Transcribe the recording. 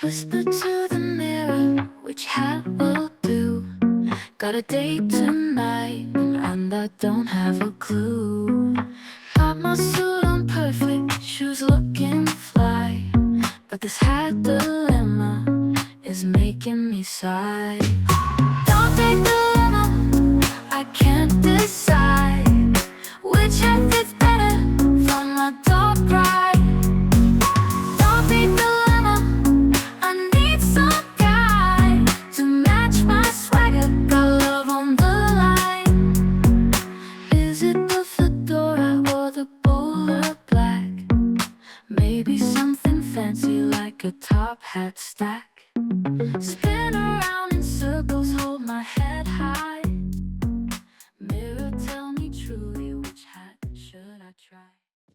Whisper to the mirror, which hat will do? Got a date tonight, and I don't have a clue. Got my suit on perfect, shoes looking fly, but this hat dilemma is making me sigh. Don't take dilemma, I can't decide which hat fits better for my dark pride. Don't take dilemma, I need some guide to match my swagger. Got love on the line. Is it the fedora or the bowler black? Maybe something fancy like a top hat stack. Spin around